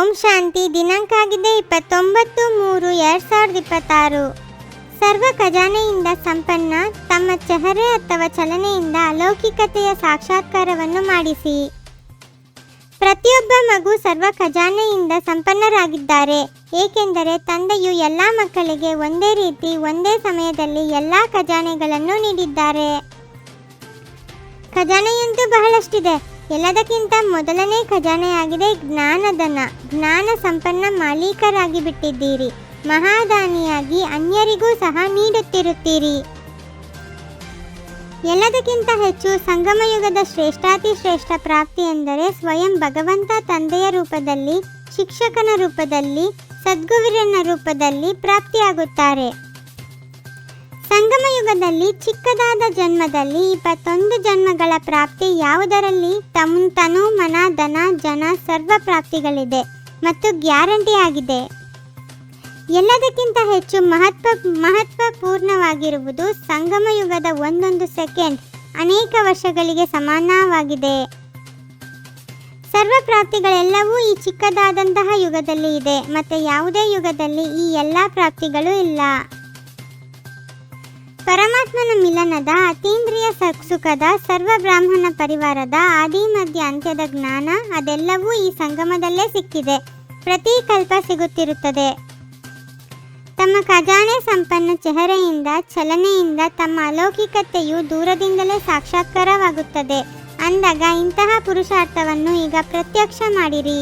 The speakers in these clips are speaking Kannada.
ಓಂ ಶಾಂತಿ. ದಿನಾಂಕ ಆಗಿದೆ 29/3/2026. ಸರ್ವ ಖಜಾನೆಯಿಂದ ಸಂಪನ್ನ ತಮ್ಮ ಚೆಹರೆ ಅಥವಾ ಚಲನೆಯಿಂದ ಅಲೌಕಿಕತೆಯ ಸಾಕ್ಷಾತ್ಕಾರವನ್ನು ಮಾಡಿಸಿ. ಪ್ರತಿಯೊಬ್ಬ ಮಗು ಸರ್ವ ಖಜಾನೆಯಿಂದ ಸಂಪನ್ನರಾಗಿದ್ದಾರೆ, ಏಕೆಂದರೆ ತಂದೆಯು ಎಲ್ಲ ಮಕ್ಕಳಿಗೆ ಒಂದೇ ರೀತಿ ಒಂದೇ ಸಮಯದಲ್ಲಿ ಎಲ್ಲ ಖಜಾನೆಗಳನ್ನು ನೀಡಿದ್ದಾರೆ. ಖಜಾನೆಯಂತೂ ಬಹಳಷ್ಟಿದೆ. ಎಲ್ಲದಕ್ಕಿಂತ ಮೊದಲನೇ ಖಜಾನೆಯಾಗಿದೆ ಜ್ಞಾನಧನ. ಜ್ಞಾನ ಸಂಪನ್ನ ಮಾಲೀಕರಾಗಿ ಬಿಟ್ಟಿದ್ದೀರಿ. ಮಹಾದಾನಿಯಾಗಿ ಅನ್ಯರಿಗೂ ಸಹ ನೀಡುತ್ತಿರುತ್ತೀರಿ. ಎಲ್ಲದಕ್ಕಿಂತ ಹೆಚ್ಚು ಸಂಗಮಯುಗದ ಶ್ರೇಷ್ಠಾತಿ ಶ್ರೇಷ್ಠ ಪ್ರಾಪ್ತಿ ಎಂದರೆ ಸ್ವಯಂ ಭಗವಂತ ತಂದೆಯ ರೂಪದಲ್ಲಿ, ಶಿಕ್ಷಕನ ರೂಪದಲ್ಲಿ, ಸದ್ಗುರುವಿನ ರೂಪದಲ್ಲಿ ಪ್ರಾಪ್ತಿಯಾಗುತ್ತಾರೆ. ಸಂಗಮಯುಗದಲ್ಲಿ ಚಿಕ್ಕದಾದ ಜನ್ಮದಲ್ಲಿ 21 ಜನ್ಮಗಳ ಪ್ರಾಪ್ತಿ, ಯಾವುದರಲ್ಲಿ ತನು ಮನ ಧನ ಜನ ಸರ್ವ ಪ್ರಾಪ್ತಿಗಳಿದೆ ಮತ್ತು ಗ್ಯಾರಂಟಿ ಆಗಿದೆ. ಎಲ್ಲದಕ್ಕಿಂತ ಹೆಚ್ಚು ಮಹತ್ವಪೂರ್ಣವಾಗಿರುವುದು ಸಂಗಮಯುಗದ ಒಂದೊಂದು ಸೆಕೆಂಡ್ ಅನೇಕ ವರ್ಷಗಳಿಗೆ ಸಮಾನವಾಗಿದೆ. ಸರ್ವ ಪ್ರಾಪ್ತಿಗಳೆಲ್ಲವೂ ಈ ಚಿಕ್ಕದಾದಂತಹ ಯುಗದಲ್ಲಿ ಇದೆ, ಮತ್ತು ಯಾವುದೇ ಯುಗದಲ್ಲಿ ಈ ಎಲ್ಲ ಪ್ರಾಪ್ತಿಗಳು ಇಲ್ಲ. ಪರಮಾತ್ಮನ ಮಿಲನದ ಅತೀಂದ್ರಿಯ ಸುಖದ ಸರ್ವ ಬ್ರಾಹ್ಮಣ ಪರಿವಾರದ ಆದಿ ಮಧ್ಯ ಅಂತ್ಯದ ಜ್ಞಾನ ಅದೆಲ್ಲವೂ ಈ ಸಂಗಮದಲ್ಲೇ ಸಿಕ್ಕಿದೆ. ಪ್ರತಿ ಕಲ್ಪ ಸಿಗುತ್ತಿರುತ್ತದೆ. ತಮ್ಮ ಖಜಾನೆ ಸಂಪನ್ನ ಚೆಹರೆಯಿಂದ ಚಲನೆಯಿಂದ ತಮ್ಮ ಅಲೌಕಿಕತೆಯು ದೂರದಿಂದಲೇ ಸಾಕ್ಷಾತ್ಕಾರವಾಗುತ್ತದೆ. ಅಂದಾಗ ಇಂತಹ ಪುರುಷಾರ್ಥವನ್ನು ಈಗ ಪ್ರತ್ಯಕ್ಷ ಮಾಡಿರಿ.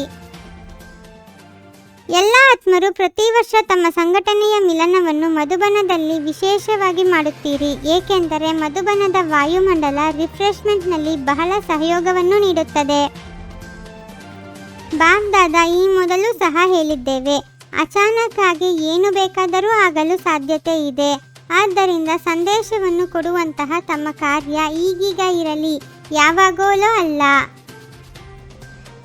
ಎಲ್ಲ ಆತ್ಮರು ಪ್ರತಿ ವರ್ಷ ತಮ್ಮ ಸಂಘಟನೆಯ ಮಿಲನವನ್ನು ಮಧುಬನದಲ್ಲಿ ವಿಶೇಷವಾಗಿ ಮಾಡುತ್ತೀರಿ, ಏಕೆಂದರೆ ಮಧುಬನದ ವಾಯುಮಂಡಲ ರಿಫ್ರೆಶ್ಮೆಂಟ್ನಲ್ಲಿ ಬಹಳ ಸಹಯೋಗವನ್ನು ನೀಡುತ್ತದೆ. ಬಾಗ್ದಾದ ಈ ಮೊದಲು ಸಹ ಹೇಳಿದ್ದೇವೆ, ಅಚಾನಕ್ ಆಗಿ ಏನು ಬೇಕಾದರೂ ಆಗಲು ಸಾಧ್ಯತೆ ಇದೆ. ಆದ್ದರಿಂದ ಸಂದೇಶವನ್ನು ಕೊಡುವಂತಹ ತಮ್ಮ ಕಾರ್ಯ ಈಗೀಗ ಇರಲಿ, ಯಾವಾಗೋಲೋ ಅಲ್ಲ.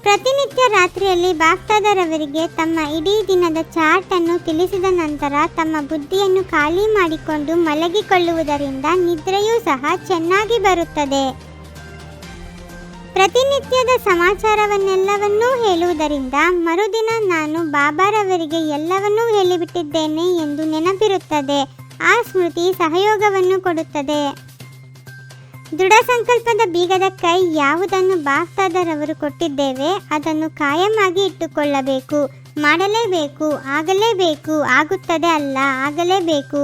ಪ್ರತಿನಿತ್ಯ ರಾತ್ರಿಯಲ್ಲಿ ಬಾಗ್ದಾದರವರಿಗೆ ತಮ್ಮ ಇಡೀ ದಿನದ ಚಾರ್ಟ್ ಅನ್ನು ತಿಳಿಸಿದ ನಂತರ ತಮ್ಮ ಬುದ್ಧಿಯನ್ನು ಖಾಲಿ ಮಾಡಿಕೊಂಡು ಮಲಗಿಕೊಳ್ಳುವುದರಿಂದ ನಿದ್ರೆಯೂ ಸಹ ಚೆನ್ನಾಗಿ ಬರುತ್ತದೆ. ಪ್ರತಿನಿತ್ಯದ ಸಮಾಚಾರವನ್ನೆಲ್ಲವನ್ನೂ ಹೇಳುವುದರಿಂದ ಮರುದಿನ ನಾನು ಬಾಬಾರವರಿಗೆ ಎಲ್ಲವನ್ನೂ ಹೇಳಿಬಿಟ್ಟಿದ್ದೇನೆ ಎಂದು ನೆನಪಿರುತ್ತದೆ. ಆ ಸ್ಮೃತಿ ಸಹಯೋಗವನ್ನು ಕೊಡುತ್ತದೆ. ದೃಢ ಸಂಕಲ್ಪದ ಬೀಗದ ಕೈ ಯಾವುದನ್ನು ಬಾಗ್ದಾದರವರು ಕೊಟ್ಟಿದ್ದೇವೆ ಅದನ್ನು ಕಾಯಮಾಗಿ ಇಟ್ಟುಕೊಳ್ಳಬೇಕು. ಮಾಡಲೇಬೇಕು, ಆಗಲೇಬೇಕು, ಆಗುತ್ತದೆ ಅಲ್ಲ, ಆಗಲೇಬೇಕು.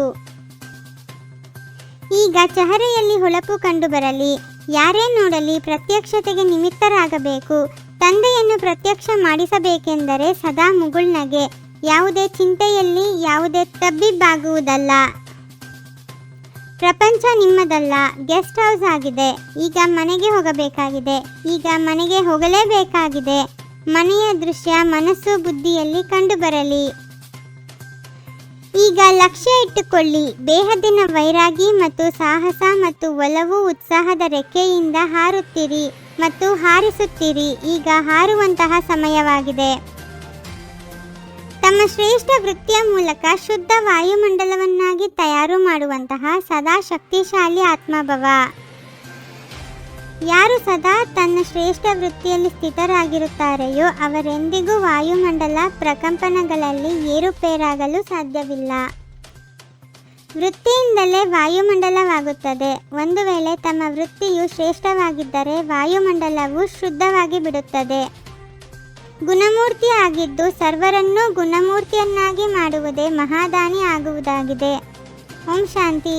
ಈಗ ಚಹರೆಯಲ್ಲಿ ಹೊಳಪು ಕಂಡುಬರಲಿ. ಯಾರೇ ನೋಡಲಿ ಪ್ರತ್ಯಕ್ಷತೆಗೆ ನಿಮಿತ್ತರಾಗಬೇಕು. ತಂದೆಯನ್ನು ಪ್ರತ್ಯಕ್ಷ ಮಾಡಿಸಬೇಕೆಂದರೆ ಸದಾ ಮುಗುಳ್ನಗೆ, ಯಾವುದೇ ಚಿಂತೆಯಲ್ಲಿ ಯಾವುದೇ ತಬ್ಬಿಬ್ಬಾಗುವುದಲ್ಲ. ಪ್ರಪಂಚ ನಿಮ್ಮದಲ್ಲ, ಗೆಸ್ಟ್ ಹೌಸ್ ಆಗಿದೆ. ಈಗ ಮನೆಗೆ ಹೋಗಬೇಕಾಗಿದೆ, ಈಗ ಮನೆಗೆ ಹೋಗಲೇಬೇಕಾಗಿದೆ. ಮನೆಯ ದೃಶ್ಯ ಮನಸ್ಸು ಬುದ್ಧಿಯಲ್ಲಿ ಕಂಡುಬರಲಿ. ಈಗ ಲಕ್ಷ್ಯ ಇಟ್ಟುಕೊಳ್ಳಿ. ಬೇಹದ್ದಿನ ವೈರಾಗಿ ಮತ್ತು ಸಾಹಸ ಮತ್ತು ಒಲವು ಉತ್ಸಾಹದ ರೆಕ್ಕೆಯಿಂದ ಹಾರುತ್ತೀರಿ ಮತ್ತು ಹಾರಿಸುತ್ತೀರಿ. ಈಗ ಹಾರುವಂತಹ ಸಮಯವಾಗಿದೆ. ತಮ್ಮ ಶ್ರೇಷ್ಠ ವೃತ್ತಿಯ ಮೂಲಕ ಶುದ್ಧ ವಾಯುಮಂಡಲವನ್ನಾಗಿ ತಯಾರು ಮಾಡುವಂತಹ ಸದಾ ಶಕ್ತಿಶಾಲಿ ಆತ್ಮಭವ. ಯಾರು ಸದಾ ತನ್ನ ಶ್ರೇಷ್ಠ ವೃತ್ತಿಯಲ್ಲಿ ಸ್ಥಿತರಾಗಿರುತ್ತಾರೆಯೋ ಅವರೆಂದಿಗೂ ವಾಯುಮಂಡಲ ಪ್ರಕಂಪನಗಳಲ್ಲಿ ಏರುಪೇರಾಗಲು ಸಾಧ್ಯವಿಲ್ಲ. ವೃತ್ತಿಯಿಂದಲೇ ವಾಯುಮಂಡಲವಾಗುತ್ತದೆ. ಒಂದು ವೇಳೆ ತಮ್ಮ ವೃತ್ತಿಯು ಶ್ರೇಷ್ಠವಾಗಿದ್ದರೆ ವಾಯುಮಂಡಲವು ಶುದ್ಧವಾಗಿ ಬಿಡುತ್ತದೆ. ಗುಣಮೂರ್ತಿ ಆಗಿದ್ದು ಸರ್ವರನ್ನೂ ಗುಣಮೂರ್ತಿಯನ್ನಾಗಿ ಮಾಡುವುದೇ ಮಹಾದಾನಿ ಆಗುವುದಾಗಿದೆ. ಓಂ ಶಾಂತಿ.